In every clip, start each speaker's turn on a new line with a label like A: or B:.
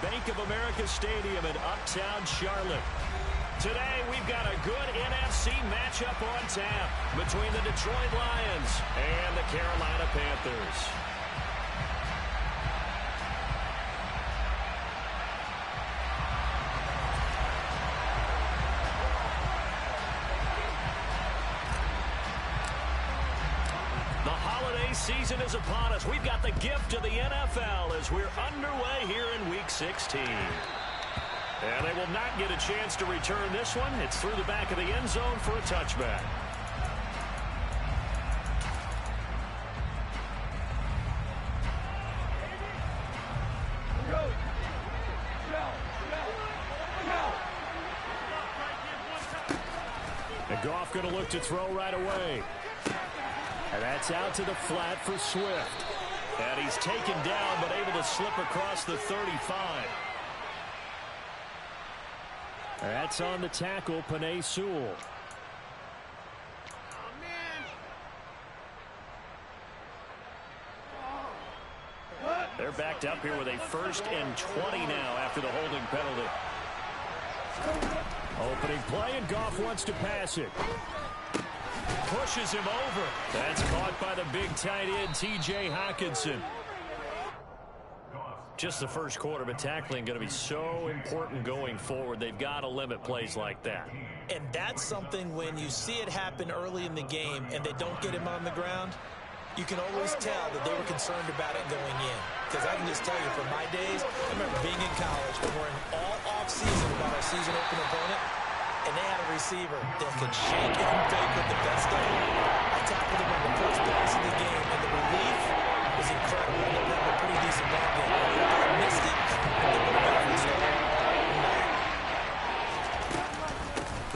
A: Bank of America Stadium in Uptown Charlotte. Today, we've got a good NFC matchup on tap between the Detroit Lions and the Carolina Panthers. Season is upon us. We've got the gift of the NFL as we're underway here in Week 16. And they will not get a chance to return this one. It's through the back of the end zone for a touchback. And Goff going to look to throw right away. And that's out to the flat for Swift. And he's taken down, but able to slip across the 35. That's on the tackle, Penei Sewell. They're backed up here with a 1st and 20 now after the holding penalty. Opening play, and Goff wants to pass it. Pushes him over. That's caught by the big tight end, T.J. Hockenson. Just the first quarter, but tackling going to be so important going forward. They've got to limit plays like that.
B: And that's something when you see it happen early in the game and they don't get him on the ground, you can always tell that they were concerned about it going in. Because I can just tell you from my days, I remember being in college, when we're in all off-season about our season open opponent, and they had a receiver that could shake and fake with the best of them. I tackled him on the first pass of the game, and the relief was incredible. They have a pretty decent ball game. I missed it, and they would have been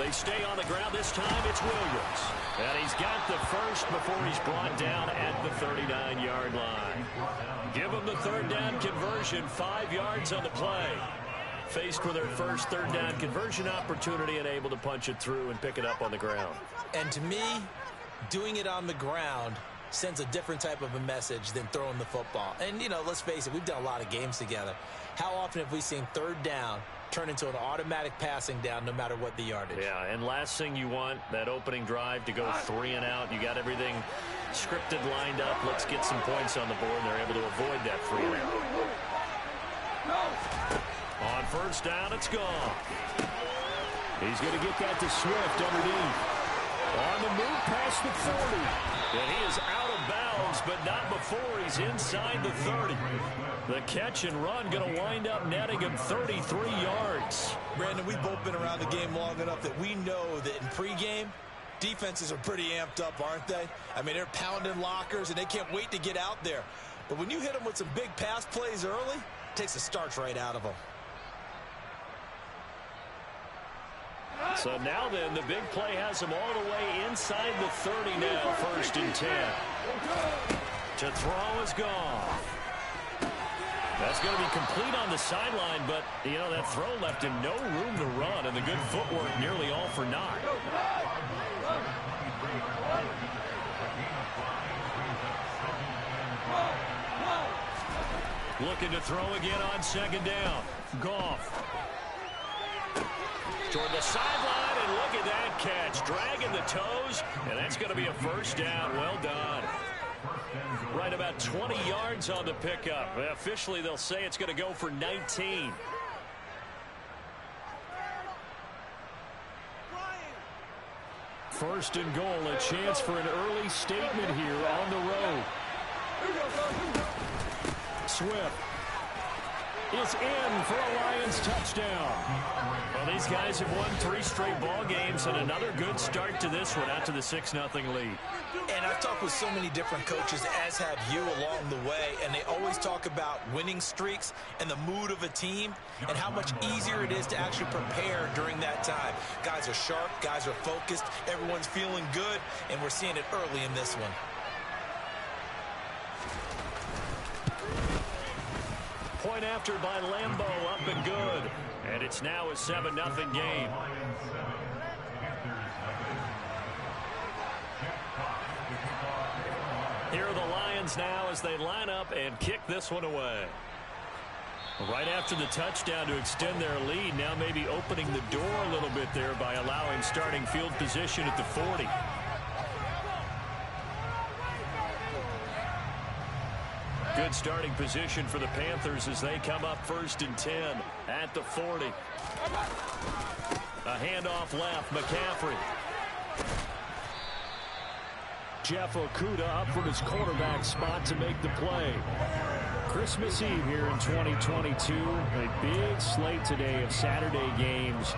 A: They stay on the ground. This time it's Williams. And he's got the first before he's brought down at the 39-yard line. Give him the 3rd down conversion, 5 yards on the play. Faced with their first 3rd down conversion opportunity and able to punch it through and pick it up on the ground.
B: And to me, doing it on the ground sends a different type of a message than throwing the football. And, you know, let's face it, we've done a lot of games together. How often have we seen 3rd down turn into an automatic passing down no matter what the yardage?
A: Yeah, and last thing you want, that opening drive to go 3 and out. You got everything scripted, lined up. Let's get some points on the board, and they're able to avoid that 3 and out. On 1st down, it's gone. He's going to get that to Swift underneath. On the move past the 40. And he is out of bounds, but not before he's inside the 30. The catch and run going to wind up netting him 33 yards.
B: Brandon, we've both been around the game long enough that we know that in pregame, defenses are pretty amped up, aren't they? I mean, they're pounding lockers, and they can't wait to get out there. But when you hit them with some big pass plays early, it takes the starch right out of them.
A: So now then, the big play has him all the way inside the 30 now, 1st and 10. To throw is gone. That's going to be complete on the sideline, but, you know, that throw left him no room to run, and the good footwork nearly all for naught. Looking to throw again on 2nd down. Goff. Toward the sideline, and look at that catch. Dragging the toes, and that's going to be a 1st down. Well done. Right about 20 yards on the pickup. Officially, they'll say it's going to go for 19. First and goal, a chance for an early statement here on the road. Swift is in for a Lions touchdown. Well, these guys have won 3 straight ball games and another good start to this one out to the 6-0 lead.
B: And I've talked with so many different coaches, as have you, along the way, and they always talk about winning streaks and the mood of a team and how much easier it is to actually prepare during that time. Guys are sharp, guys are focused, everyone's feeling good, and we're seeing it early in this one.
A: Point after by Lambo, up and good. And it's now a 7-0 game. Here are the Lions now as they line up and kick this one away. Right after the touchdown to extend their lead, now maybe opening the door a little bit there by allowing starting field position at the 40. Good starting position for the Panthers as they come up 1st and 10 at the 40. A handoff left, McCaffrey. Jeff Okudah up from his quarterback spot to make the play. Christmas Eve here in 2022. A big slate today of Saturday games.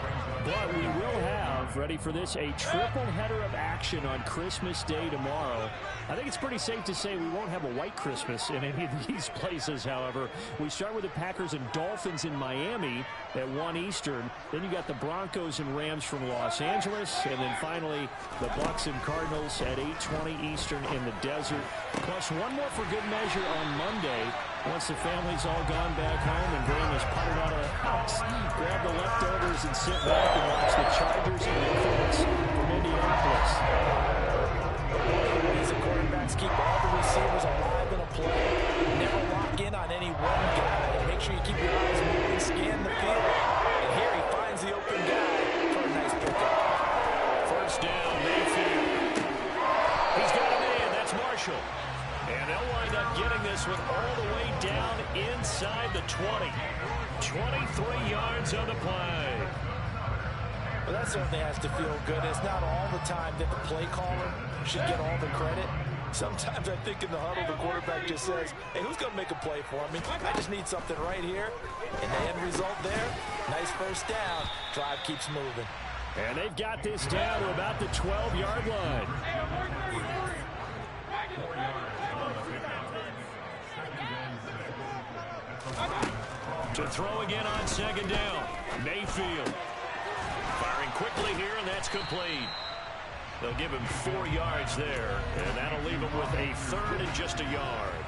A: But we will have, ready for this, a triple header of action on Christmas Day tomorrow. I think it's pretty safe to say we won't have a white Christmas in any of these places, however. We start with the Packers and Dolphins in Miami at 1 Eastern. Then you got the Broncos and Rams from Los Angeles. And then finally, the Bucs and Cardinals at 8:20 Eastern in the desert. Plus one more for good measure on Monday. Once the family's all gone back home and Graham has putted out of the house, grab the leftovers and sit back and watch the Chargers and the Colts from Indianapolis.
B: These quarterbacks keep all the receivers alive in a play. Never lock in on any one guy. Make sure you keep your eyes moving, scan the field. And here he finds the open guy for a nice pickup.
A: 1st down, Mayfield. He's got a man. That's Marshall. And they'll wind up getting this one all the way down inside the 20. 23 yards on the play.
B: Well, that certainly has to feel good. It's not all the time that the play caller should get all the credit. Sometimes I think in the huddle, the quarterback just says, hey, who's going to make a play for me? I just need something right here. And the end result there, nice 1st down. Drive keeps moving.
A: And they've got this down to about the 12-yard line. To throw again on 2nd down. Mayfield. Firing quickly here, and that's complete. They'll give him 4 yards there, and that'll leave him with a 3rd and just a yard.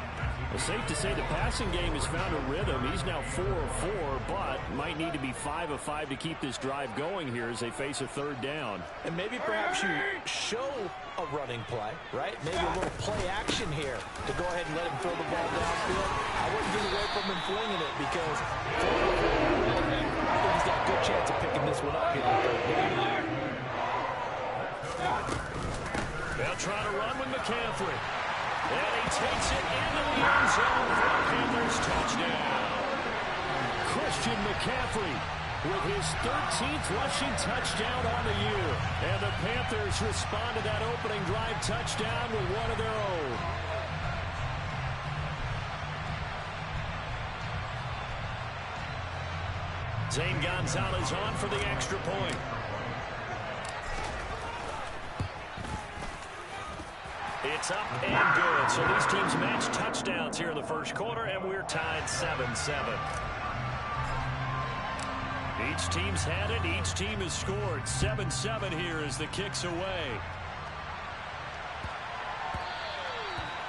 A: Well, safe to say the passing game has found a rhythm. He's now 4 of 4, but might need to be 5 of 5 to keep this drive going here as they face a 3rd down.
B: And maybe perhaps you show a running play, right? Maybe a little play action here to go ahead and let him throw the ball downfield. I wouldn't get away from him flinging it because I think he's got a good chance of picking this one up here in 3rd down.
A: They'll try to run with McCaffrey. And he takes it into the end zone for the Panthers touchdown. Christian McCaffrey with his 13th rushing touchdown on the year. And the Panthers respond to that opening drive touchdown with one of their own. Zane Gonzalez on for the extra point. It's up and good. So these teams match touchdowns here in the 1st quarter, and we're tied 7-7. Each team's had it. Each team has scored. 7-7 here as the kick's away.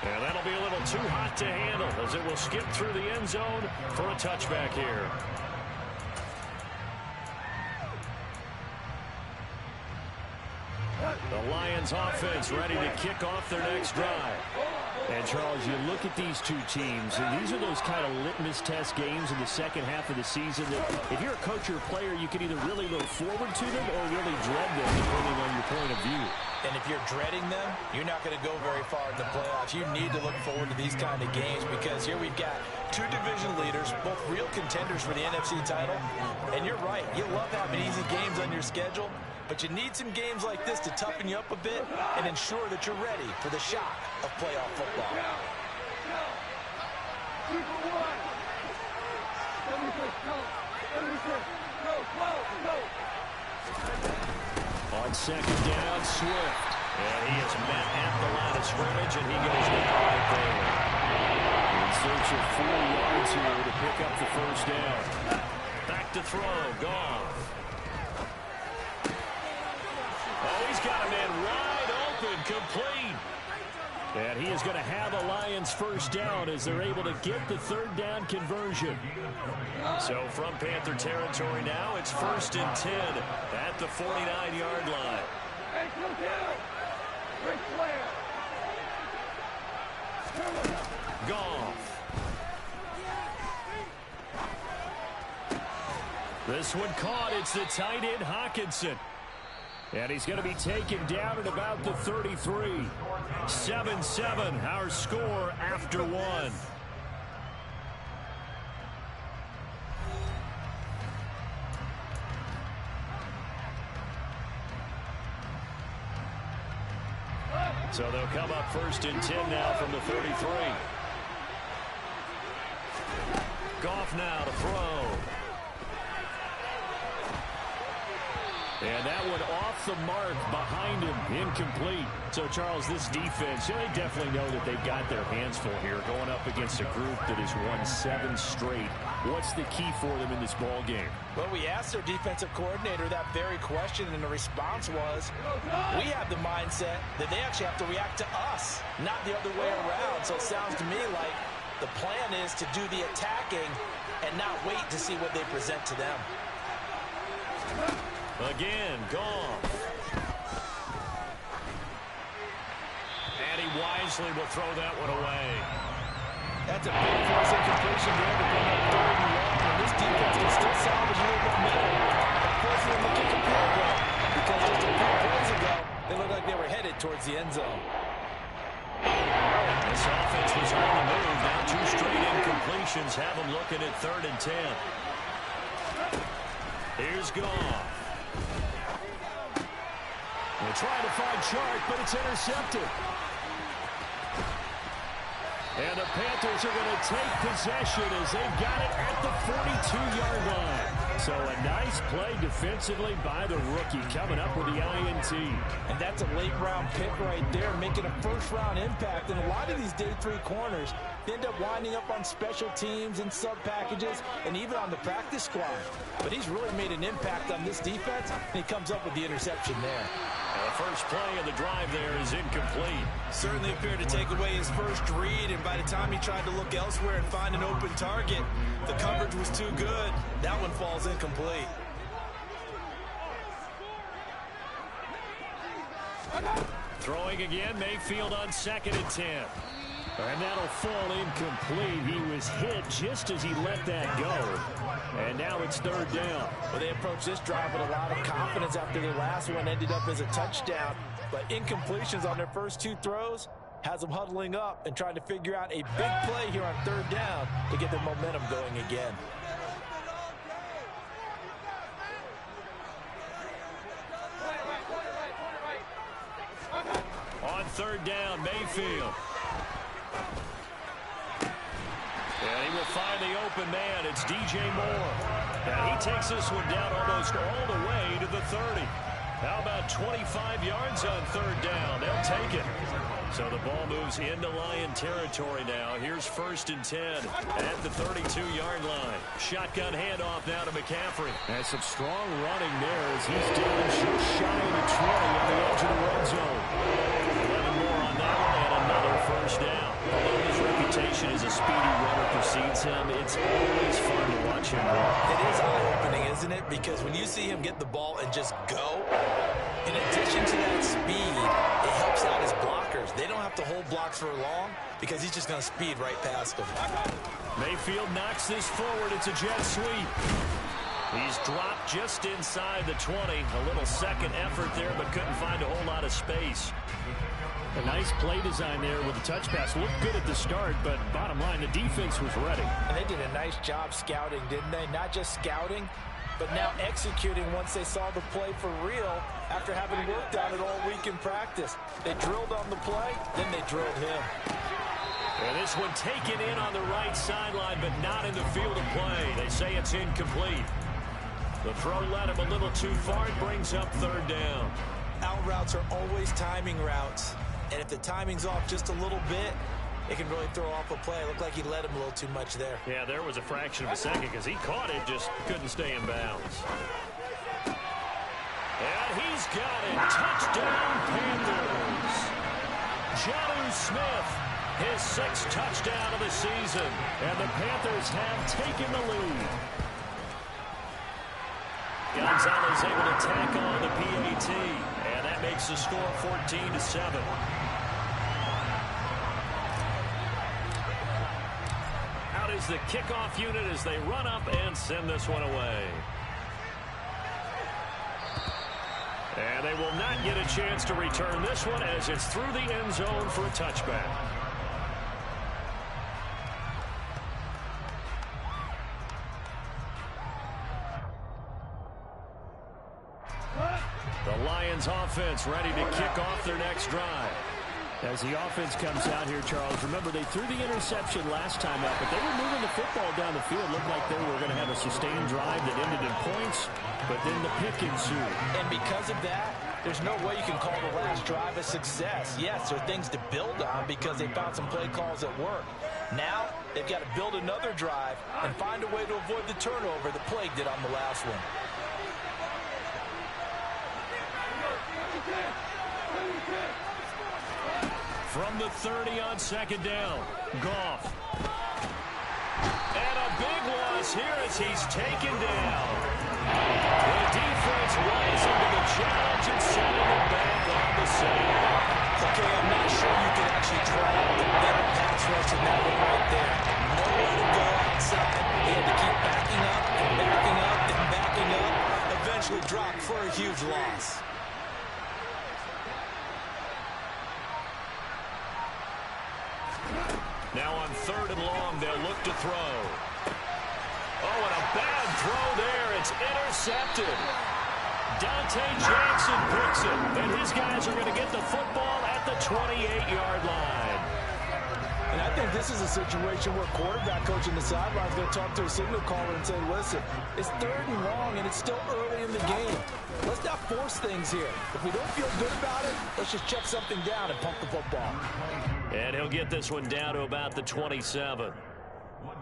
A: And that'll be a little too hot to handle as it will skip through the end zone for a touchback here. The Lions offense ready to kick off their next drive. And, Charles, you look at these two teams, and these are those kind of litmus test games in the second half of the season that if you're a coach or a player, you can either really look forward to them or really dread them, depending on your point of view.
B: And if you're dreading them, you're not going to go very far in the playoffs. You need to look forward to these kind of games because here we've got two division leaders, both real contenders for the NFC title. And you're right, you love having easy games on your schedule, but you need some games like this to toughen you up a bit and ensure that you're ready for the shock of playoff football.
A: On 2nd down, Swift. And he is met at the line of scrimmage, and he goes down right there. In search of 4 yards here to pick up the 1st down. Back to throw, Goff. Oh, he's got a man wide open, complete. And he is going to have a Lions 1st down as they're able to get the 3rd down conversion. So from Panther territory now, it's 1st and 10 at the 49-yard line. Goff. This one caught. It's the tight end, Hockenson. And he's going to be taken down at about the 33. 7-7, our score after one. So they'll come up 1st and 10 now from the 33. Goff now to throw. And that one off the mark behind him, incomplete. So, Charles, this defense, they definitely know that they've got their hands full here going up against a group that has won 7 straight. What's the key for them in this ball game?
B: Well, we asked their defensive coordinator that very question, and the response was, we have the mindset that they actually have to react to us, not the other way around. So it sounds to me like the plan is to do the attacking and not wait to see what they present to them.
A: Again, Goff. And he wisely will throw that one away.
B: That's a big force incompletion there to bring up 3rd and long. And this defense can still salvage a little momentum by forcing them to kick a field goal. Because just a few plays ago, they looked like they were headed towards the end zone.
A: This offense was on the move. Now 2 straight incompletions have them looking at 3rd and 10. Here's Goff. They're trying to find Chark, but it's intercepted. And the Panthers are going to take possession as they've got it at the 42-yard line. So a nice play defensively by the rookie coming up with the INT.
B: And that's a late-round pick right there, making a first-round impact. And a lot of these day 3 corners end up winding up on special teams and sub-packages and even on the practice squad. But he's really made an impact on this defense, and he comes up with the interception there.
A: The first play of the drive there is incomplete.
B: Certainly appeared to take away his first read, and by the time he tried to look elsewhere and find an open target, the coverage was too good. That one falls incomplete.
A: Throwing again, Mayfield on 2nd and 10. And that'll fall incomplete. He was hit just as he let that go. And now it's 3rd down.
B: Well, they approached this drive with a lot of confidence after their last one ended up as a touchdown. But incompletions on their first 2 throws has them huddling up and trying to figure out a big play here on 3rd down to get their momentum going again.
A: On 3rd down, Mayfield. And he will find the open man. It's DJ Moore. And he takes this one down almost all the way to the 30. How about 25 yards on 3rd down? They'll take it. So the ball moves into Lion territory now. Here's 1st and 10 at the 32-yard line. Shotgun handoff now to McCaffrey. And some strong running there as he's down just shy of the 20 on the edge of the red zone. 11 more on that one and another 1st down. Although his reputation as a speedy runner precedes him, it's always fun to watch him run.
B: It is eye-opening, isn't it? Because when you see him get the ball and just go, in addition to that speed, it helps out his blockers. They don't have to hold blocks for long because he's just going to speed right past them.
A: Mayfield knocks this forward. It's a jet sweep. He's dropped just inside the 20. A little second effort there, but couldn't find a whole lot of space. A nice play design there with the touch pass. Looked good at the start, but bottom line, the defense was ready.
B: And they did a nice job scouting, didn't they? Not just scouting, but now executing once they saw the play for real after having worked on it all week in practice. They drilled on the play, then they drilled him.
A: And this one taken in on the right sideline, but not in the field of play. They say it's incomplete. The throw led him a little too far. It brings up 3rd down.
B: Out routes are always timing routes. And if the timing's off just a little bit, it can really throw off a play. It looked like he led him a little too much there.
A: Yeah, there was a fraction of a second because he caught it, just couldn't stay in bounds. And he's got it. Touchdown, Panthers. Jonnu Smith, his 6th touchdown of the season. And the Panthers have taken the lead. Gonzalez able to tack on the PAT. And that makes the score 14-7. Out is the kickoff unit as they run up and send this one away. And they will not get a chance to return this one as it's through the end zone for a touchback. The Lions offense ready to kick off their next drive.
C: As the offense comes out here, Charles, remember they threw the interception last time out, but they were moving the football down the field. Looked like they were going to have a sustained drive that ended in points, but then the pick ensued.
B: And because of that, there's no way you can call the last drive a success. Yes, there are things to build on because they found some play calls that work. Now, they've got to build another drive and find a way to avoid the turnover that plagued it on the last one.
A: From the 30 on second down, Goff. And a big loss here as he's taken down. The defense rising to the challenge and sending it back on the side.
B: Okay, I'm not sure you can actually draw the better pass rush in that one right there. Nowhere to go outside. He had to keep backing up and backing up and backing up. Eventually dropped for a huge loss.
A: Now on 3rd and long, they'll look to throw. Oh, and a bad throw there. It's intercepted. Dante Jackson picks it, and his guys are going to get the football at the 28-yard line.
B: And I think this is a situation where quarterback coach in the sideline is going to talk to a signal caller and say, listen, it's 3rd and long, and it's still early in the game. Let's not force things here. If we don't feel good about it, let's just check something down and pump the football.
A: And he'll get this one down to about the 27.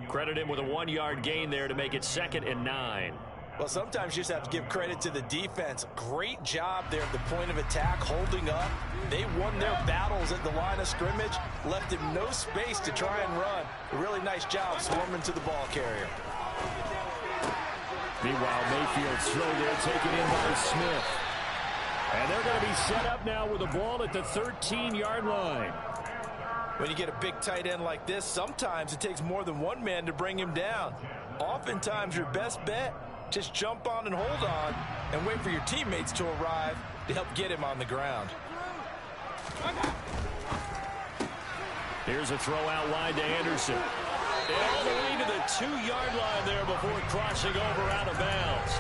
A: Credit him with a 1-yard gain there to make it 2nd and 9.
B: Well, sometimes you just have to give credit to the defense. Great job there at the point of attack, holding up. They won their battles at the line of scrimmage, left him no space to try and run. A really nice job swarming to the ball carrier.
C: Meanwhile, Mayfield's throw there taken in by Smith.
A: And they're going to be set up now with the ball at the 13-yard line.
B: When you get a big tight end like this, sometimes it takes more than one man to bring him down. Oftentimes, your best bet, just jump on and hold on and wait for your teammates to arrive to help get him on the ground.
A: Here's a throw out wide to Anderson. And all the way to the 2-yard line there before crossing over out of bounds.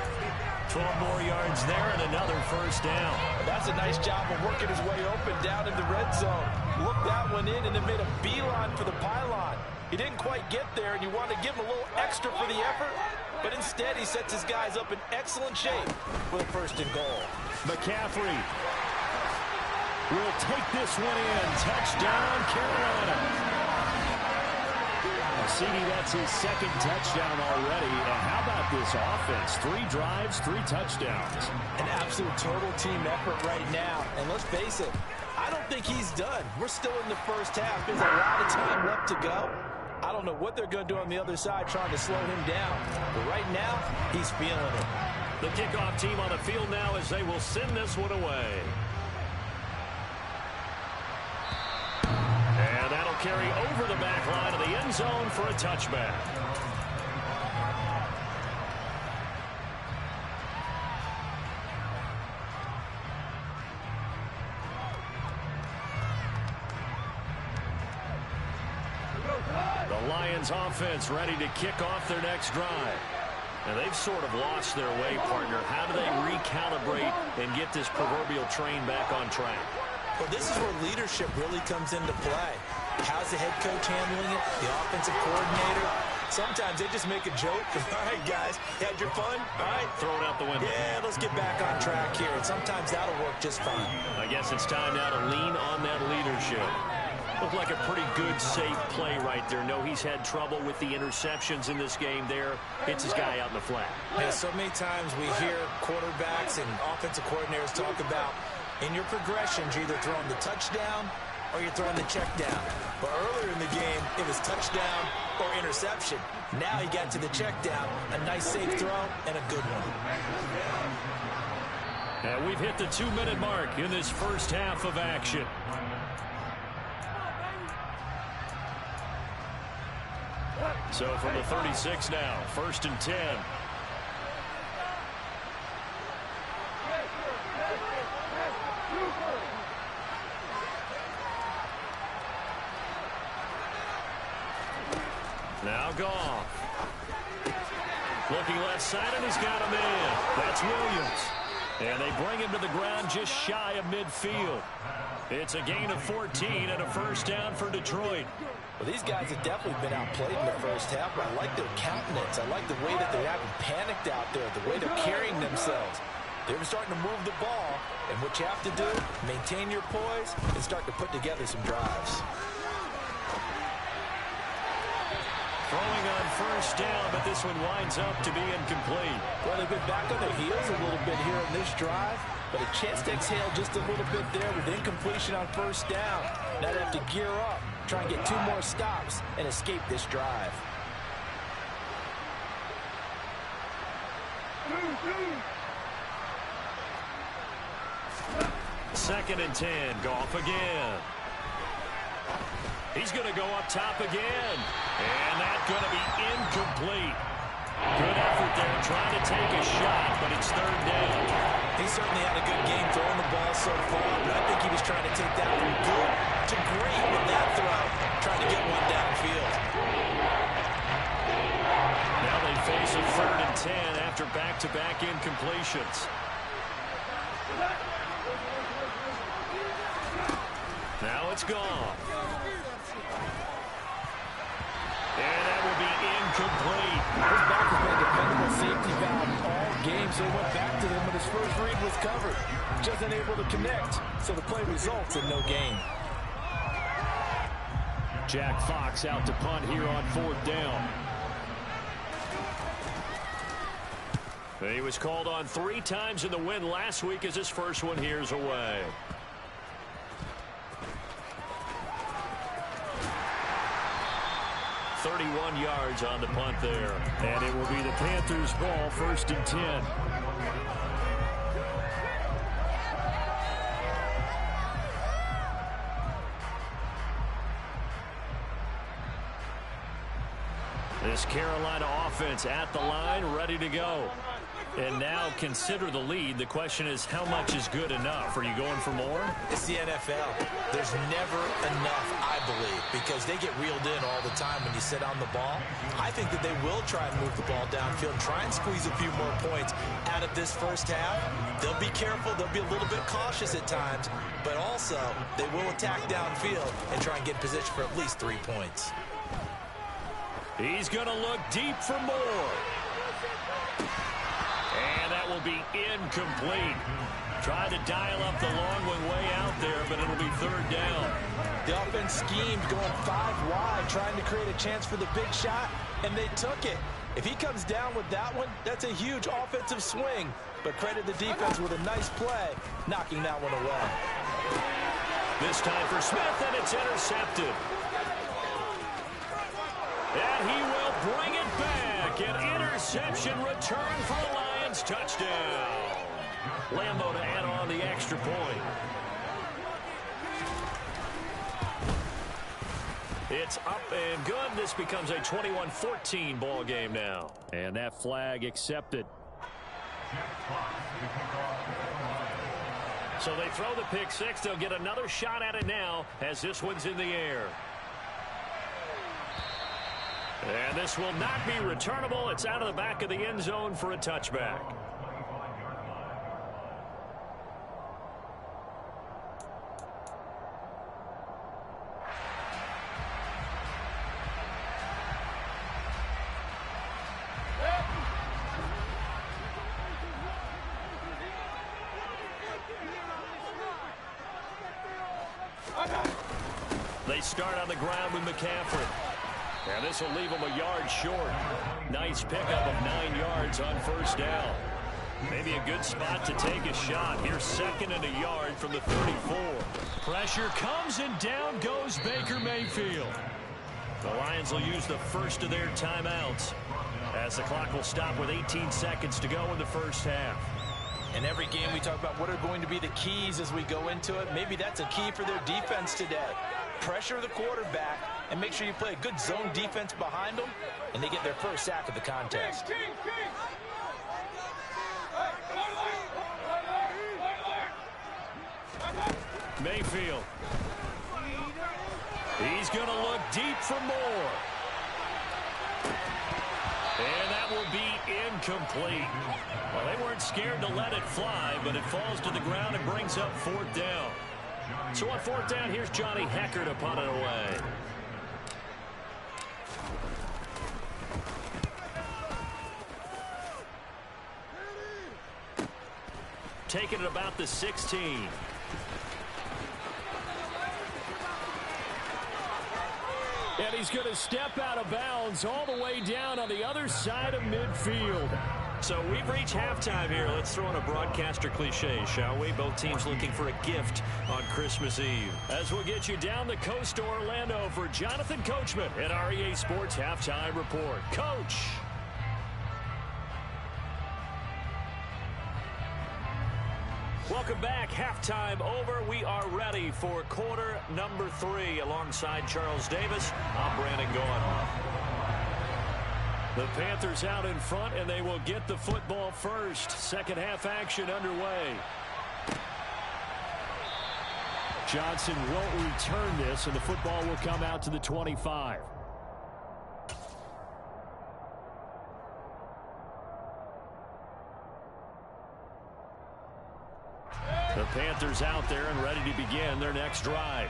A: 12 more yards there and another first down.
B: That's a nice job of working his way open down in the red zone. Looked that one in and then made a beeline for the pylon. He didn't quite get there, and you want to give him a little extra for the effort, but instead he sets his guys up in excellent shape for the 1st and goal.
A: McCaffrey will take this one in. Touchdown, Carolina. CD, that's his 2nd touchdown already. And how about this offense? 3 drives, 3 touchdowns.
B: An absolute total team effort right now. And let's face it, I don't think he's done. We're still in the first half. There's a lot of time left to go. I don't know what they're going to do on the other side trying to slow him down. But right now, he's feeling it.
A: The kickoff team on the field now as they will send this one away. And that'll carry over the back line of the end zone for a touchback. The Lions offense ready to kick off their next drive. And they've sort of lost their way, partner. How do they recalibrate and get this proverbial train back on track?
B: Well, this is where leadership really comes into play. How's the head coach handling it? The offensive coordinator? Sometimes they just make a joke. All right, guys, you had your fun? All right.
A: Throw it out the window.
B: Yeah, let's get back on track here. And sometimes that'll work just fine.
A: I guess it's time now to lean on that leadership. Looked like a pretty good, safe play right there. No, he's had trouble with the interceptions in this game there. Hits his guy out in the flat.
B: Yeah, so many times we hear quarterbacks and offensive coordinators talk about in your progressions, you're either throwing the touchdown or you're throwing the check down. But earlier in the game, it was touchdown or interception. Now he got to the check down, a nice safe throw, and a good one.
A: And we've hit the 2-minute mark in this first half of action. So from the 36 now, 1st and 10. Now Goff. Looking left side, and he's got him in. That's Williams. And they bring him to the ground just shy of midfield. It's a gain of 14 and a first down for Detroit.
B: Well, these guys have definitely been outplayed in the first half, but I like their countenance. I like the way that they haven't panicked out there, the way they're carrying themselves. They're starting to move the ball, and what you have to do, maintain your poise and start to put together some drives.
A: Throwing on first down, but this one winds up to be incomplete.
B: Well, they've been back on their heels a little bit here in this drive, but a chance to exhale just a little bit there with incompletion on first down. Now they have to gear up, try and get 2 more stops, and escape this drive.
A: Second and 10, Goff again. He's going to go up top again. And that's going to be incomplete. Good effort there trying to take a shot, but it's third down.
B: He certainly had a good game throwing the ball so far, but I think he was trying to take that from good to great with that throw, trying to get one downfield.
A: Now they face a third and 10 after back-to-back incompletions. Now it's gone. And that will be incomplete.
B: His back has been a dependable safety valve all game, so he went back to him when his first read was covered. Just unable to connect, so the play results in no gain.
C: Jack Fox out to punt here on fourth down.
A: He was called on 3 times in the win last week as his first one here's away. .31 yards on the punt there.
C: And it will be the Panthers' ball, first and 10.
A: This Carolina offense at the line, ready to go. And now consider the lead. The question is, how much is good enough? Are you going for more?
B: It's the NFL. There's never enough, I believe, because they get reeled in all the time when you sit on the ball. I think that they will try and move the ball downfield, try and squeeze a few more points out of this first half. They'll be careful. They'll be a little bit cautious at times, but also they will attack downfield and try and get position for at least 3 points.
A: He's going to look deep for more. And that will be incomplete. Tried to dial up the long one way out there, but it'll be third down.
B: The offense schemed going 5 wide, trying to create a chance for the big shot, and they took it. If he comes down with that one, that's a huge offensive swing. But credit the defense with a nice play, knocking that one away.
A: This time for Smith, and it's intercepted. And he will bring it back. An interception return for a Lions touchdown. Lambo to add on the extra point. It's up and good. This becomes a 21-14 ball game now.
C: And that flag accepted.
A: So they throw the pick six. They'll get another shot at it now as this one's in the air. And this will not be returnable. It's out of the back of the end zone for a touchback. They start on the ground with McCaffrey. And this will leave him a yard short. Nice pickup of 9 yards on first down. Maybe a good spot to take a shot. Here's second and a yard from the 34. Pressure comes and down goes Baker Mayfield. The Lions will use the first of their timeouts as the clock will stop with 18 seconds to go in the first half.
B: In every game we talk about what are going to be the keys as we go into it. Maybe that's a key for their defense today. Pressure the quarterback and make sure you play a good zone defense behind them, and they get their first sack of the contest.
A: Mayfield. He's going to look deep for more. incomplete. Well, they weren't scared to let it fly, but it falls to the ground and brings up fourth down. So on fourth down, here's Johnny Hekker to punt it away. Taking it about the 16.
C: And he's going to step out of bounds all the way down on the other side of midfield.
A: So we've reached halftime here. Let's throw in a broadcaster cliche, shall we? Both teams looking for a gift on Christmas Eve. As we'll get you down the coast to Orlando for Jonathan Coachman at REA Sports Halftime Report. Coach. Welcome back. Halftime over. We are ready for quarter number 3. Alongside Charles Davis, I'm Brandon Gaudin. The Panthers out in front, and they will get the football first. Second half action underway. Johnson won't return this, and the football will come out to the 25. The Panthers out there and ready to begin their next drive.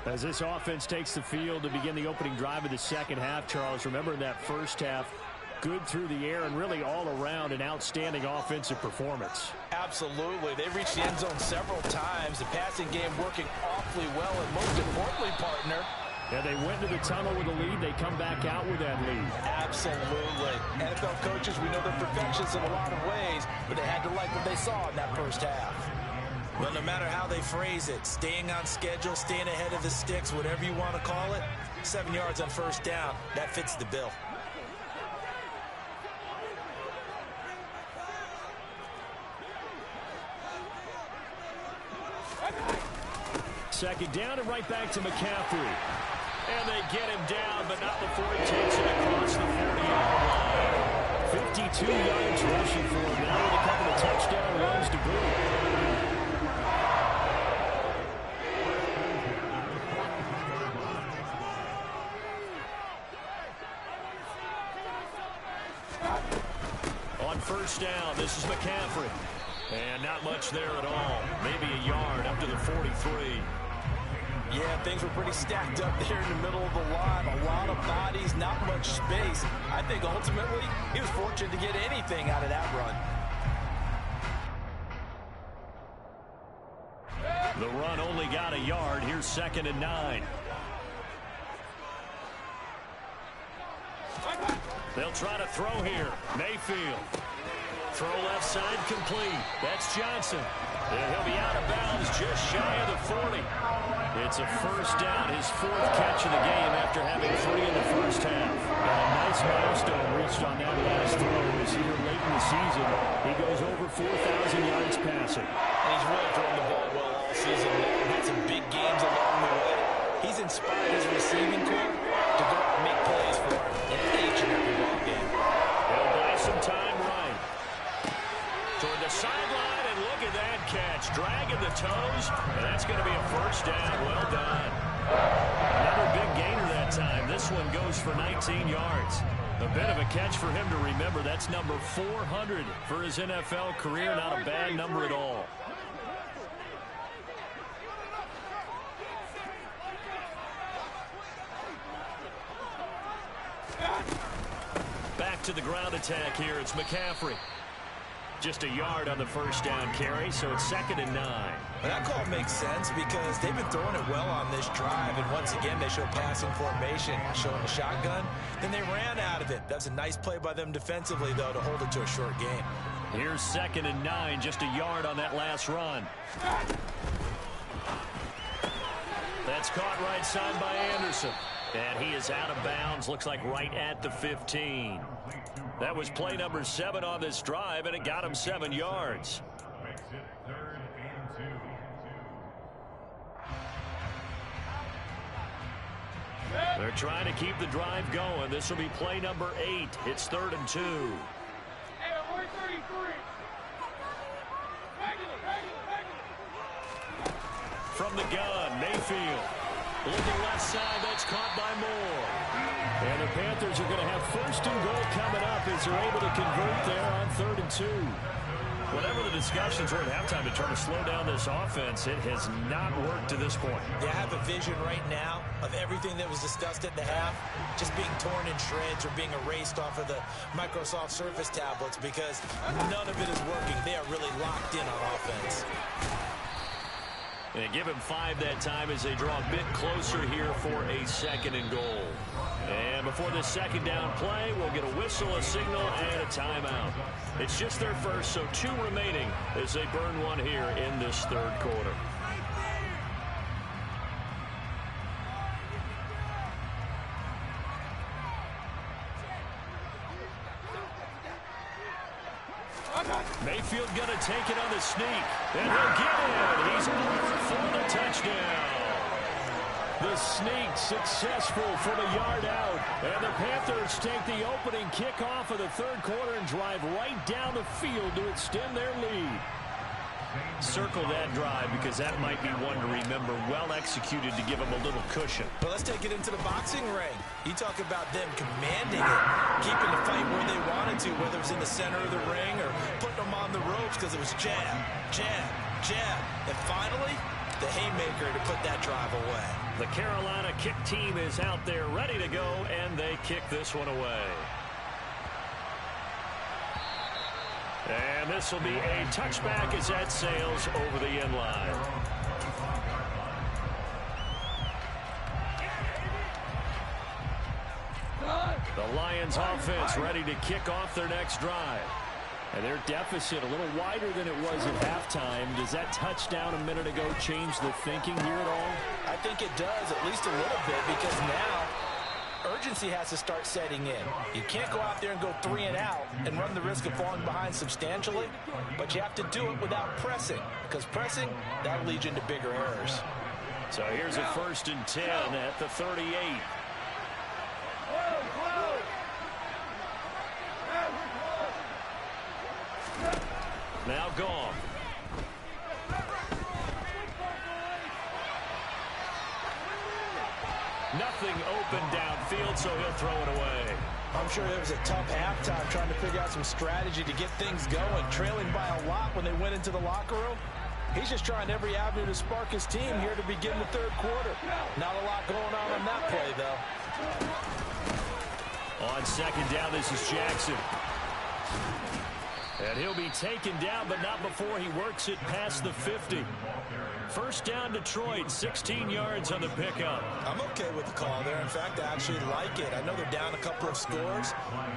A: As this offense takes the field to begin the opening drive of the second half, Charles, remember in that first half, good through the air and really all around an outstanding offensive performance.
B: Absolutely. They reached the end zone several times. The passing game working awfully well, and most importantly, partner,
C: yeah, they went to the tunnel with a lead. They come back out with that lead.
B: Absolutely. NFL coaches, we know they're perfectionists in a lot of ways, but they had to like what they saw in that first half. Well, no matter how they phrase it, staying on schedule, staying ahead of the sticks, whatever you want to call it, 7 yards on first down, that fits the bill.
C: Second down and right back to McCaffrey.
A: And they get him down, but not before he takes it across the 40-yard line. 52 yards rushing for him now with a couple of touchdown runs to boot. On first down, this is McCaffrey. And not much there at all. Maybe a yard up to the 43.
B: Yeah, things were pretty stacked up there in the middle of the line. A lot of bodies, not much space. I think ultimately he was fortunate to get anything out of that run.
A: The run only got a yard. Here's 2nd and 9. They'll try to throw here. Mayfield. Throw left side complete. That's Johnson. And he'll be out of bounds just shy of the 40. It's a first down, his 4th catch of the game after having 3 in the first half.
C: And a nice milestone reached on that last throw as here late in the season. He goes over 4,000 yards passing.
B: And he's really thrown the ball well all season long. Had some big games along the way. He's inspired his receiving corps to go out and make plays for him in each and every ball game.
A: He'll buy some time right. Toward the sideline, and look at that catch. Dragging the toes, and that's going to be a first down. Well done. Another big gainer that time. This one goes for 19 yards. A bit of a catch for him to remember. That's number 400 for his NFL career. Not a bad number at all. Back to the ground attack here. It's McCaffrey. Just a yard on the first down carry, so it's 2nd and 9.
B: And that call makes sense because they've been throwing it well on this drive, and once again they show passing formation, showing the shotgun. Then they ran out of it. That's a nice play by them defensively, though, to hold it to a short game.
A: Here's 2nd and 9, just a yard on that last run. That's caught right side by Anderson. And he is out of bounds, looks like right at the 15. That was play number 7 on this drive, and it got him 7 yards. They're trying to keep the drive going. This will be play number 8. It's 3rd and 2. From the gun, Mayfield. Looking left side, that's caught by Moore.
C: And the Panthers are going to have first and goal coming up as they're able to convert there on 3rd and 2.
A: Whatever the discussions were at halftime to try to slow down this offense, it has not worked to this point.
B: Yeah, I have a vision right now of everything that was discussed at the half just being torn in shreds or being erased off of the Microsoft Surface tablets because none of it is working. They are really locked in on offense.
A: And give him 5 that time as they draw a bit closer here for a 2nd and goal. And before this 2nd down play, we'll get a whistle, a signal, and a timeout. It's just their first, so 2 remaining as they burn one here in this 3rd quarter. Mayfield going to take it on the sneak. And he'll get it. He's over for the touchdown.
C: The sneak successful from a yard out. And the Panthers take the opening kickoff of the 3rd quarter and drive right down the field to extend their lead.
A: Circle that drive because that might be one to remember. Well executed to give them a little cushion.
B: But let's take it into the boxing ring. You talk about them commanding it, keeping the fight where they wanted to, whether it was in the center of the ring or putting them on the ropes because it was jab, jab, jab. And finally, the haymaker to put that drive away.
A: The Carolina kick team is out there ready to go, and they kick this one away. And this will be a touchback as that sails over the end line. The Lions offense ready to kick off their next drive.
C: And their deficit a little wider than it was at halftime. Does that touchdown a minute ago change the thinking here at all?
B: I think it does, at least a little bit, because now urgency has to start setting in. You can't go out there and go 3 and out and run the risk of falling behind substantially, but you have to do it without pressing, because pressing, that'll lead you into bigger errors.
A: So here's a 1st and 10 at the 38. Now gone. Nothing open downfield, so he'll throw it away.
B: I'm sure it was a tough halftime trying to figure out some strategy to get things going, trailing by a lot when they went into the locker room. He's just trying every avenue to spark his team here to begin the 3rd quarter. Not a lot going on that play, though.
A: On 2nd down, this is Jackson. And he'll be taken down, but not before he works it past the 50. 1st down, Detroit, 16 yards on the pickup.
B: I'm okay with the call there. In fact, I actually like it. I know they're down a couple of scores,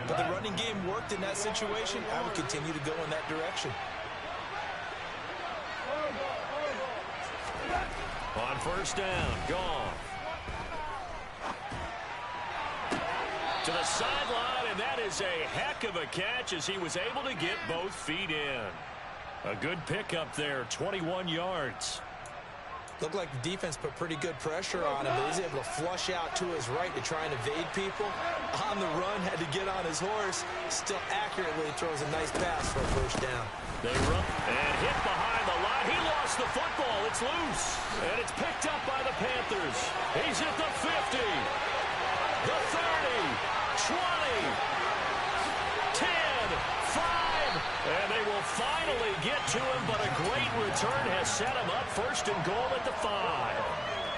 B: but the running game worked in that situation. I would continue to go in that direction.
A: On 1st down, gone. To the sideline, and that is a heck of a catch as he was able to get both feet in. A good pickup there, 21 yards.
B: Looked like the defense put pretty good pressure on him, but he's able to flush out to his right to try and evade people. On the run, had to get on his horse. Still accurately throws a nice pass for a 1st down.
A: They run and hit behind the line. He lost the football. It's loose. And it's picked up by the Panthers. He's at the 50. The 30. 20, 10, 5, and they will finally get to him, but a great return has set him up 1st and goal at the 5.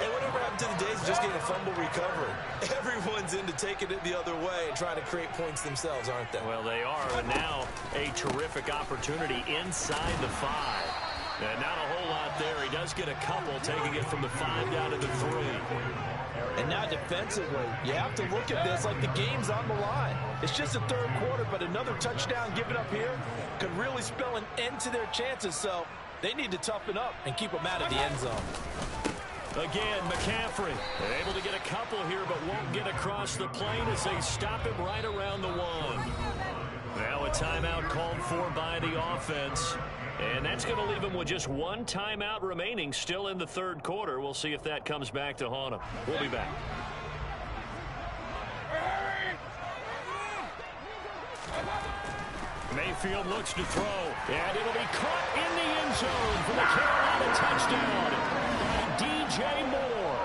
B: Hey, whatever happened to the days of just getting a fumble recovery? Everyone's into taking it the other way and trying to create points themselves, aren't they?
A: Well, they are, and now a terrific opportunity inside the 5. And not a whole lot there. He does get a couple, taking it from the 5 down to the 3.
B: And now defensively, you have to look at this like the game's on the line. It's just the 3rd quarter, but another touchdown given up here could really spell an end to their chances. So they need to toughen up and keep them out of the end zone.
A: Again, McCaffrey able to get a couple here, but won't get across the plane as they stop him right around the 1. Now a timeout called for by the offense. And that's going to leave him with just 1 timeout remaining still in the 3rd quarter. We'll see if that comes back to haunt him. We'll be back. Mayfield looks to throw, and it'll be caught in the end zone for the Carolina touchdown by DJ Moore.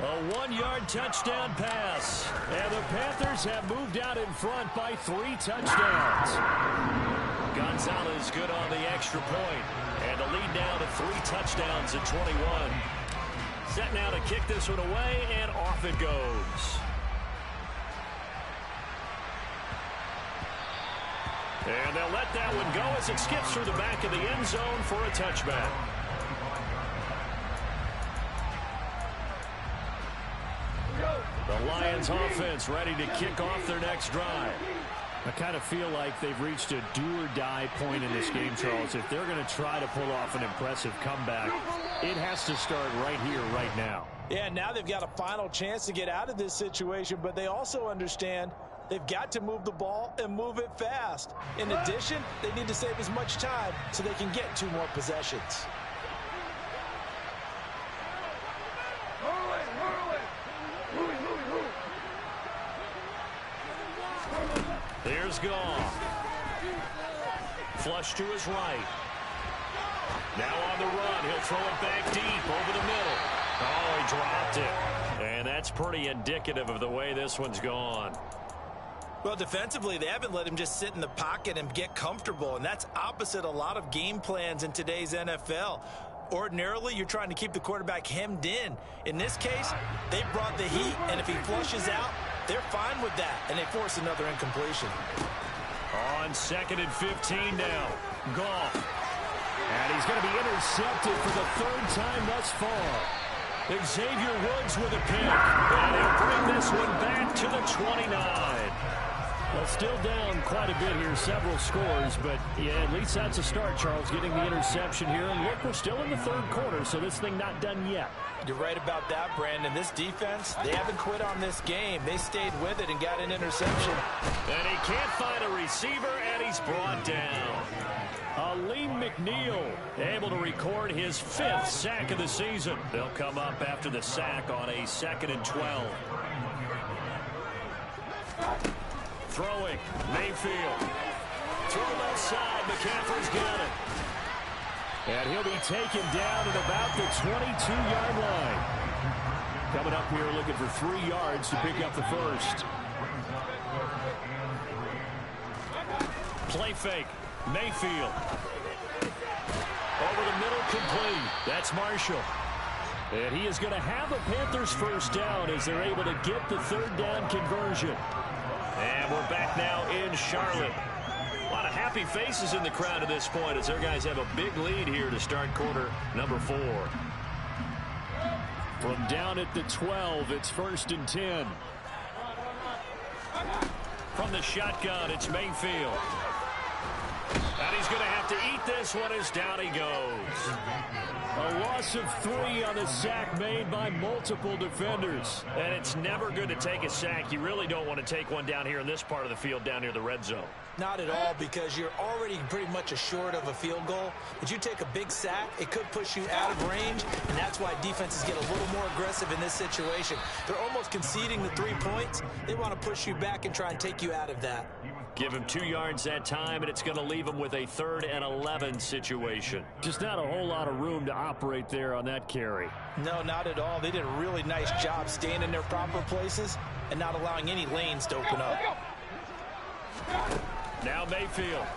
A: A 1-yard touchdown pass. And the Panthers have moved out in front by 3 touchdowns. Gonzalez good on the extra point. And the lead now to 3 touchdowns at 21. Set now to kick this one away, and off it goes. And they'll let that one go as it skips through the back of the end zone for a touchback. The Lions offense ready to kick off their next drive.
C: I kind of feel like they've reached a do-or-die point in this game, Charles. If they're going to try to pull off an impressive comeback, it has to start right here, right now.
B: Yeah, now they've got a final chance to get out of this situation, but they also understand they've got to move the ball and move it fast. In addition, they need to save as much time so they can get 2 more possessions.
A: Here's Goff. Flush to his right. Now on the run. He'll throw it back deep over the middle. Oh, he dropped it. And that's pretty indicative of the way this one's gone.
B: Well, defensively, they haven't let him just sit in the pocket and get comfortable, and that's opposite a lot of game plans in today's NFL. Ordinarily, you're trying to keep the quarterback hemmed in. In this case, they brought the heat, and if he flushes out, they're fine with that, and they force another incompletion.
A: On 2nd and 15 now. Goff.
C: And he's going to be intercepted for the 3rd time thus far.
A: Xavier Woods with a pick. And he'll bring this one back to the 29.
C: Well, still down quite a bit here, several scores, but yeah, at least that's a start, Charles, getting the interception here. And look, we're still in the 3rd quarter, so this thing not done yet.
B: You're right about that, Brandon. This defense, they haven't quit on this game. They stayed with it and got an interception.
A: And he can't find a receiver, and he's brought down. Aleem McNeil able to record his 5th sack of the season. They'll come up after the sack on a 2nd and 12. Throwing, Mayfield. Throw left side, McCaffrey's got it. And he'll be taken down at about the 22-yard line. Coming up here looking for 3 yards to pick up the first. Play fake, Mayfield. Over the middle, complete. That's Marshall. And he is going to have a Panthers first down as they're able to get the 3rd down conversion. And we're back now in Charlotte. A lot of happy faces in the crowd at this point as their guys have a big lead here to start quarter number 4.
C: From down at the 12, it's 1st and 10.
A: From the shotgun, it's Mayfield. And he's going to have to eat this one as down he goes.
C: A loss of 3 on the sack made by multiple defenders.
A: And it's never good to take a sack. You really don't want to take one down here in this part of the field, down near the red zone.
B: Not at all, because you're already pretty much assured of a field goal. But you take a big sack, it could push you out of range, and that's why defenses get a little more aggressive in this situation. They're almost conceding the 3 points. They want to push you back and try and take you out of that.
A: Give him 2 yards that time, and it's going to leave him with a 3rd and 11 situation.
C: Just not a whole lot of room to operate there on that carry.
B: No, not at all. They did a really nice job staying in their proper places and not allowing any lanes to open up.
A: Now Mayfield.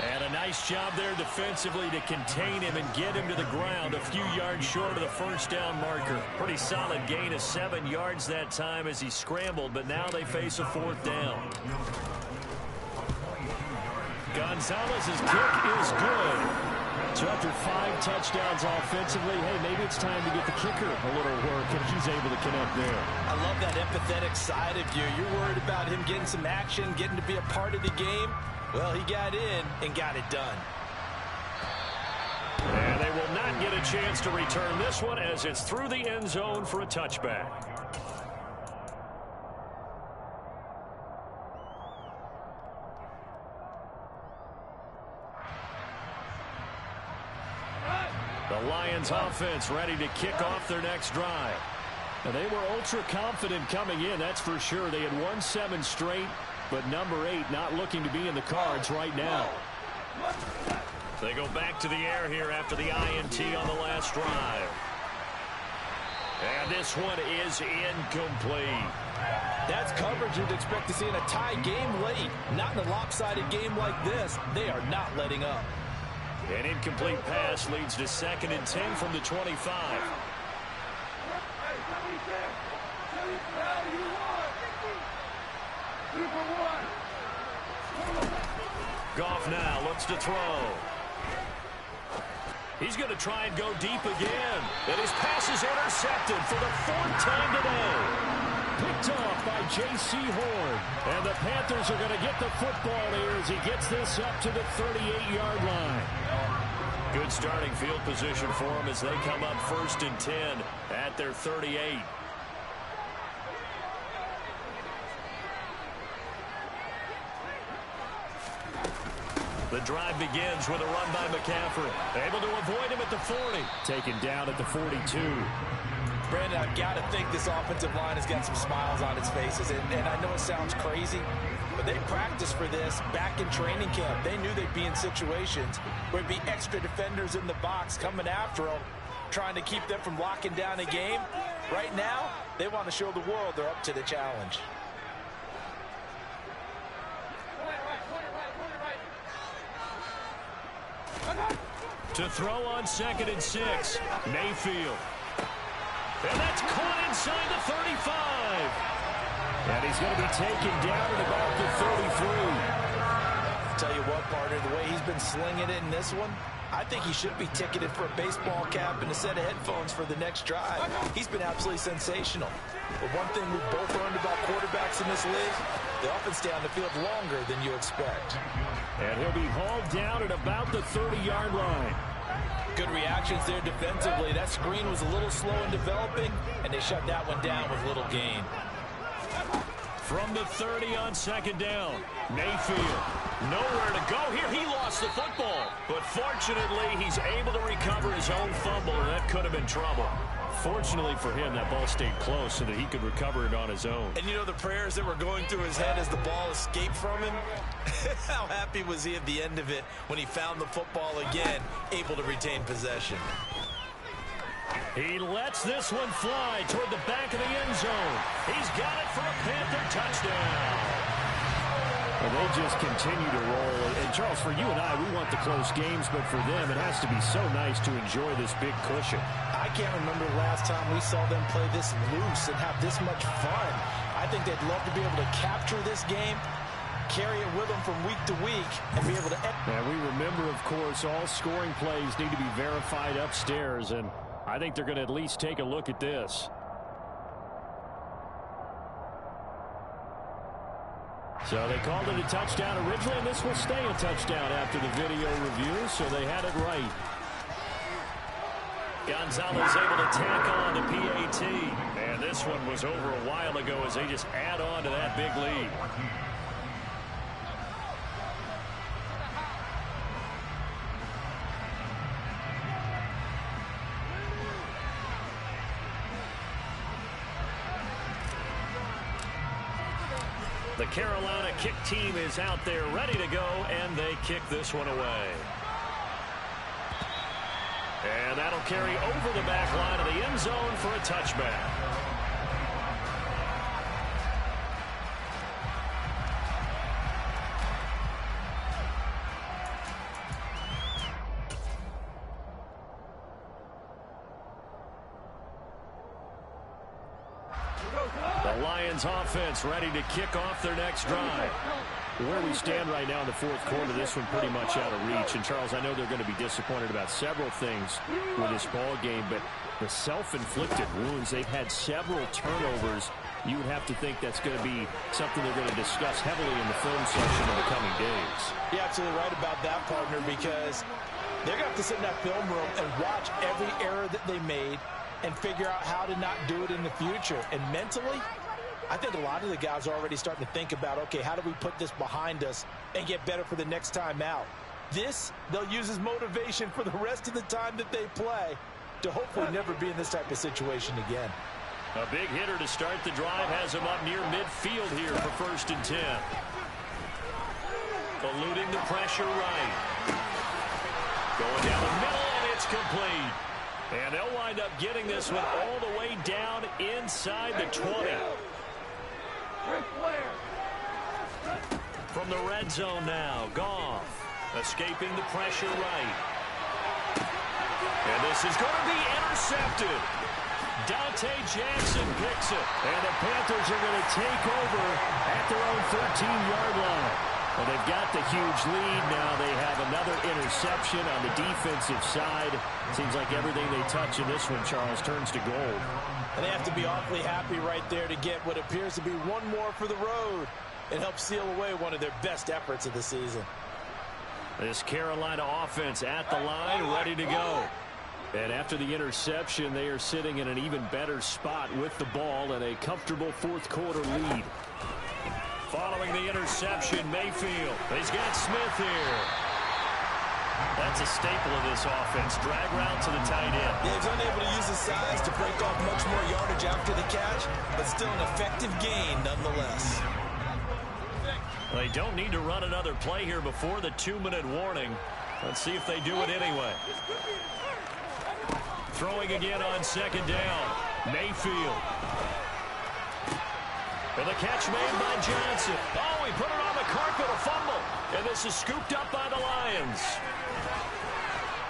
A: And a nice job there defensively to contain him and get him to the ground a few yards short of the first down marker. Pretty solid gain of 7 yards that time as he scrambled, but now they face a 4th down. Gonzalez's kick is good.
C: So after 5 touchdowns offensively, hey, maybe it's time to get the kicker a little work, and he's able to connect there.
B: I love that empathetic side of you. You're worried about him getting some action, getting to be a part of the game. Well, he got in and got it done.
A: And they will not get a chance to return this one as it's through the end zone for a touchback. The Lions offense ready to kick off their next drive.
C: Now, they were ultra confident coming in, that's for sure. They had won 7 straight, but number 8 not looking to be in the cards right now.
A: They go back to the air here after the INT on the last drive. And this one is incomplete.
B: That's coverage you'd expect to see in a tie game late. Not in a lopsided game like this. They are not letting up.
A: An incomplete pass leads to 2nd and 10 from the 25. Goff now looks to throw. He's going to try and go deep again. And his pass is intercepted for the 4th time today.
C: Picked off by J.C. Horn. And the Panthers are going to get the football here as he gets this up to the 38-yard line.
A: Good starting field position for him as they come up 1st and 10 at their 38. The drive begins with a run by McCaffrey. Able to avoid him at the 40.
C: Taken down at the 42.
B: Brandon, I've got to think this offensive line has got some smiles on its faces. And I know it sounds crazy, but they practiced for this back in training camp. They knew they'd be in situations where there'd be extra defenders in the box coming after them, trying to keep them from locking down a game. Right now, they want to show the world they're up to the challenge.
A: To throw on 2nd and 6. Mayfield. And that's caught inside the 35.
C: And he's going to be taken down at about the 33.
B: Tell you what, partner, the way he's been slinging it in this one, I think he should be ticketed for a baseball cap and a set of headphones for the next drive. He's been absolutely sensational. But one thing we've both learned about quarterbacks in this league, they often stay on the field longer than you expect.
C: And he'll be hauled down at about the 30-yard line.
B: Good reactions there defensively. That screen was a little slow in developing, and they shut that one down with little gain.
A: From the 30 on 2nd down. Mayfield. Nowhere to go here. He lost the football. But fortunately, he's able to recover his own fumble, and that could have been trouble.
C: Fortunately for him, that ball stayed close so that he could recover it on his own.
B: And you know the prayers that were going through his head as the ball escaped from him? How happy was he at the end of it when he found the football again, able to retain possession?
A: He lets this one fly toward the back of the end zone. He's got it for a Panther touchdown.
C: Well, they just continue to roll. And, Charles, for you and I, we want the close games, but for them, it has to be so nice to enjoy this big cushion.
B: I can't remember the last time we saw them play this loose and have this much fun. I think they'd love to be able to capture this game, carry it with them from week to week, and be able to...
C: And we remember, of course, all scoring plays need to be verified upstairs, and I think they're going to at least take a look at this. So they called it a touchdown originally, and this will stay a touchdown after the video review, so they had it right.
A: Gonzalez able to tack on the PAT. And this one was over a while ago as they just add on to that big lead. The Carolina kick team is out there ready to go, and they kick this one away. And that'll carry over the back line of the end zone for a touchback. The Lions offense ready to kick off their next drive.
C: Where we stand right now in the fourth quarter, this one pretty much out of reach. And, Charles, I know they're going to be disappointed about several things with this ball game, but the self-inflicted wounds, they've had several turnovers. You would have to think that's going to be something they're going to discuss heavily in the film section in the coming days.
B: You're absolutely right about that, partner, because they're going to have to sit in that film room and watch every error that they made and figure out how to not do it in the future. And mentally, I think a lot of the guys are already starting to think about, okay, how do we put this behind us and get better for the next time out? This, they'll use as motivation for the rest of the time that they play to hopefully never be in this type of situation again.
A: A big hitter to start the drive has him up near midfield here for 1st and 10. Eluding the pressure right. Going down the middle, and it's complete. And they'll wind up getting this one all the way down inside the 20. From the red zone now, Goff escaping the pressure right. And this is going to be intercepted. Dante Jackson picks it.
C: And the Panthers are going to take over at their own 13-yard line. Well, they've got the huge lead. Now they have another interception on the defensive side. Seems like everything they touch in this one, Charles, turns to gold.
B: And they have to be awfully happy right there to get what appears to be one more for the road. It helps seal away one of their best efforts of the season.
C: This Carolina offense at the line, ready to go. And after the interception, they are sitting in an even better spot with the ball and a comfortable fourth-quarter lead.
A: Following the interception, Mayfield. He's got Smith here. That's a staple of this offense. Drag route to the tight end.
B: Yeah, he's unable to use his size to break off much more yardage after the catch, but still an effective gain nonetheless.
A: They don't need to run another play here before the 2-minute warning. Let's see if they do it anyway. Throwing again on second down. Mayfield. And the catch made by Johnson. Oh, he put it on the carpet, a fumble. And this is scooped up by the Lions.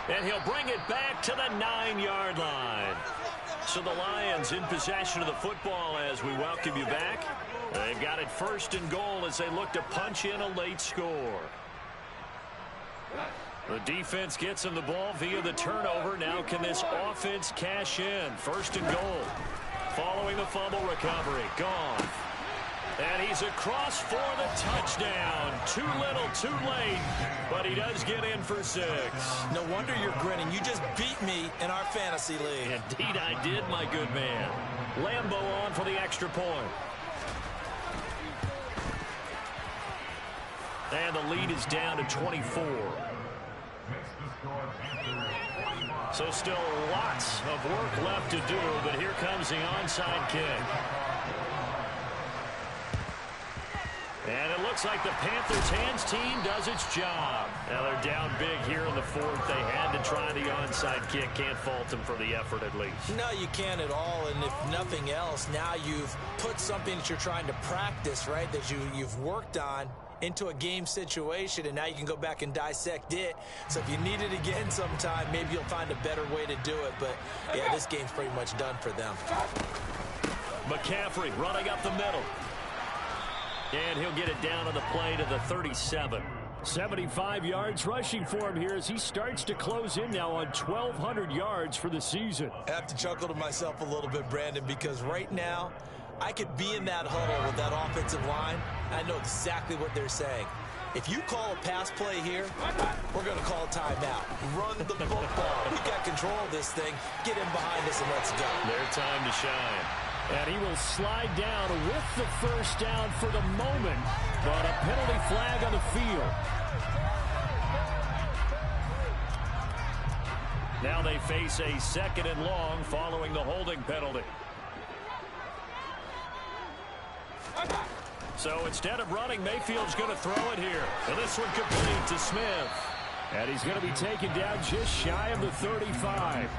A: And he'll bring it back to the 9-yard line. So the Lions in possession of the football as we welcome you back. They've got it first and goal as they look to punch in a late score. The defense gets him the ball via the turnover. Now can this offense cash in? First and goal. Following the fumble recovery. Gone. And he's across for the touchdown. Too little, too late. But he does get in for 6.
B: No wonder you're grinning. You just beat me in our fantasy league.
A: Indeed I did, my good man. Lambo on for the extra point. And the lead is down to 24. So still lots of work left to do, but here comes the onside kick. And it looks like the Panthers hands team does its job. Now they're down big here in the fourth. They had to try the onside kick. Can't fault them for the effort at least.
B: No, you can't at all. And if nothing else, now you've put something that you're trying to practice, right, that you've worked on into a game situation, and now you can go back and dissect it. So if you need it again sometime, maybe you'll find a better way to do it. But, yeah, this game's pretty much done for them.
A: McCaffrey running up the middle. And he'll get it down on the play to the 37.
C: 75 yards rushing for him here as he starts to close in now on 1,200 yards for the season.
B: I have to chuckle to myself a little bit, Brandon, because right now I could be in that huddle with that offensive line. I know exactly what they're saying. If you call a pass play here, we're going to call a timeout. Run the football. We got control of this thing. Get in behind us and let's go.
A: Their time to shine.
C: And he will slide down with the first down for the moment, but a penalty flag on the field.
A: Now they face a 2nd and long following the holding penalty. So instead of running, Mayfield's going to throw it here. And this one complete to Smith.
C: And he's going to be taken down just shy of the 35.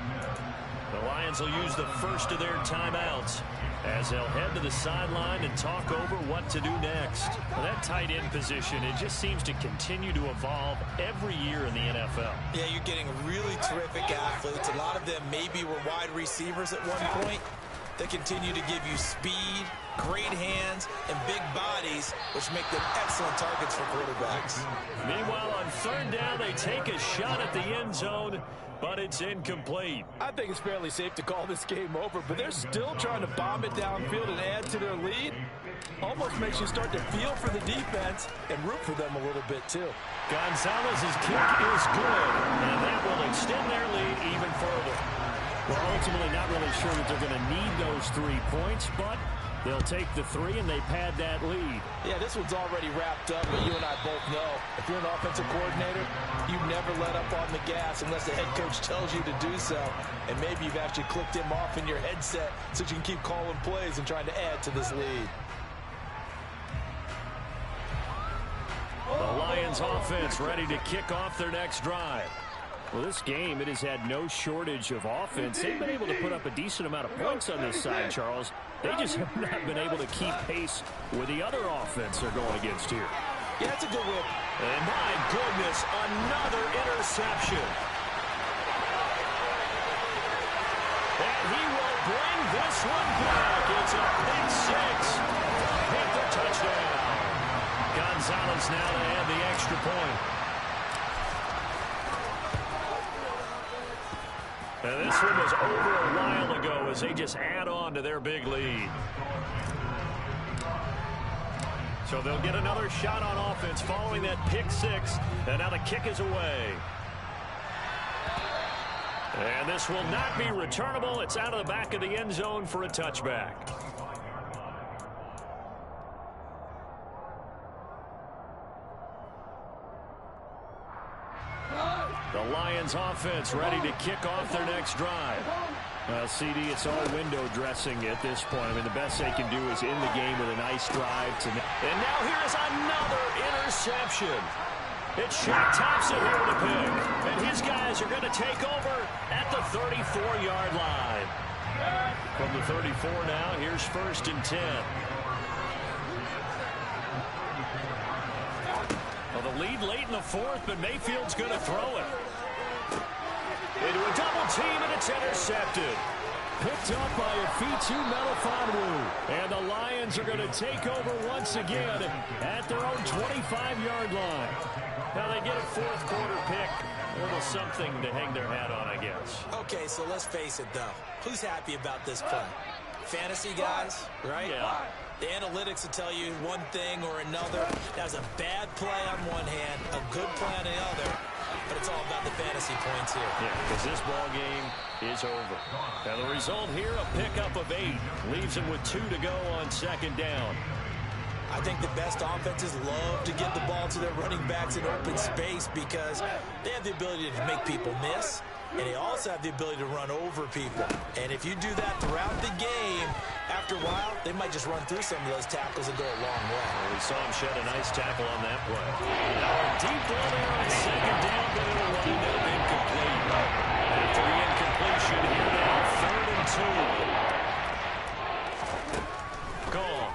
A: The Lions will use the first of their timeouts as they'll head to the sideline and talk over what to do next. Well, that tight end position, it just seems to continue to evolve every year in the NFL.
B: Yeah, you're getting really terrific athletes. A lot of them maybe were wide receivers at one point. They continue to give you speed, great hands, and big bodies, which make them excellent targets for quarterbacks.
A: Meanwhile, on 3rd down, they take a shot at the end zone, but it's incomplete.
B: I think it's fairly safe to call this game over, but they're still trying to bomb it downfield and add to their lead. Almost makes you start to feel for the defense and root for them a little bit, too.
A: Gonzalez's kick is good, and that will extend their lead even further.
C: Well, ultimately not really sure that they're going to need those 3 points, but they'll take the 3 and they pad that lead.
B: Yeah, this one's already wrapped up, but you and I both know if you're an offensive coordinator, you never let up on the gas unless the head coach tells you to do so. And maybe you've actually clicked him off in your headset so you can keep calling plays and trying to add to this lead.
A: The Lions offense ready to kick off their next drive.
C: Well, this game, it has had no shortage of offense. They've been able to put up a decent amount of points on this side, Charles. They just have not been able to keep pace with the other offense they're going against here.
B: Yeah, that's a good whip.
A: And my goodness, another interception. And he will bring this one back. It's a big 6. Hit the touchdown. Gonzalez now to add the extra point. And this one was over a while ago as they just add on to their big lead. So they'll get another shot on offense following that pick 6. And now the kick is away. And this will not be returnable. It's out of the back of the end zone for a touchback. The Lions offense ready to kick off their next drive. CD, it's all window dressing at this point. I mean, the best they can do is end the game with a nice drive. And now here is another interception. It's Shaq Thompson here to pick. And his guys are going to take over at the 34-yard line. From the 34 now, here's 1st and 10. Well, the lead late in the 4th, but Mayfield's going to throw it. Into a double team, and it's intercepted.
C: Picked up by Afitu Melifonwu. And the Lions are going to take over once again at their own 25-yard line. Now they get a 4th quarter pick. A little something to hang their hat on, I guess.
B: Okay, so let's face it, though. Who's happy about this play? Fantasy guys, right?
A: Yeah.
B: The analytics will tell you one thing or another. That was a bad play on one hand, a good play on the other. But it's all about the fantasy points here.
A: Yeah, because this ball game is over. Now the result here, a pickup of 8. Leaves them with 2 to go on 2nd down.
B: I think the best offenses love to get the ball to their running backs in open space because they have the ability to make people miss, and they also have the ability to run over people. And if you do that throughout the game, after a while, they might just run through some of those tackles and go a long way.
A: Well, we saw him shed a nice tackle on that play. Now a deep ball there on 2nd down, but it'll wind up incomplete. After the incompletion, here now, 3rd and 2. Gone.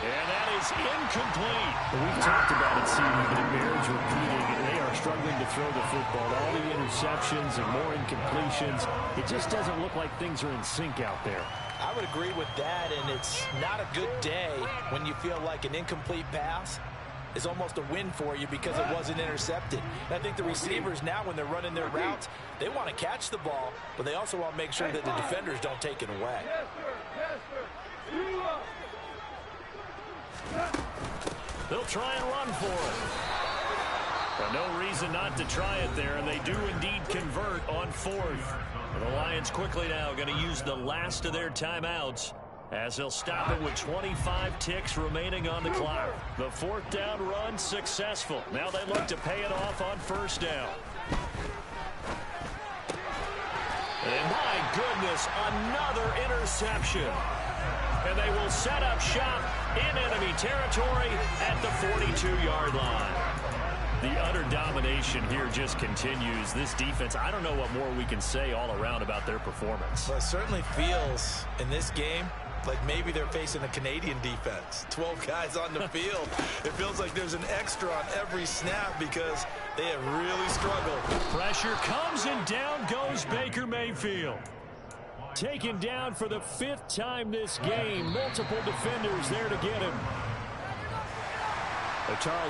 A: And that is incomplete.
C: We've talked about it, CD, but it bears repeating. They are struggling to throw the football. All the interceptions and more incompletions. It just doesn't look like things are in sync out there.
B: I would agree with that, and it's not a good day when you feel like an incomplete pass is almost a win for you because it wasn't intercepted. And I think the receivers now, when they're running their routes, they want to catch the ball, but they also want to make sure that the defenders don't take it away.
A: They'll try and run for it. But no reason not to try it there, and they do indeed convert on 4th. And the Lions quickly now going to use the last of their timeouts as they'll stop it with 25 ticks remaining on the clock. The 4th down run successful. Now they look to pay it off on 1st down. And my goodness, another interception. And they will set up shop in enemy territory at the 42-yard line. The utter domination here just continues. This defense, I don't know what more we can say all around about their performance.
B: Well, it certainly feels in this game like maybe they're facing a Canadian defense. 12 guys on the field. It feels like there's an extra on every snap because they have really struggled.
C: Pressure comes and down goes Baker Mayfield. Taken down for the 5th time this game. Multiple defenders there to get him. Charles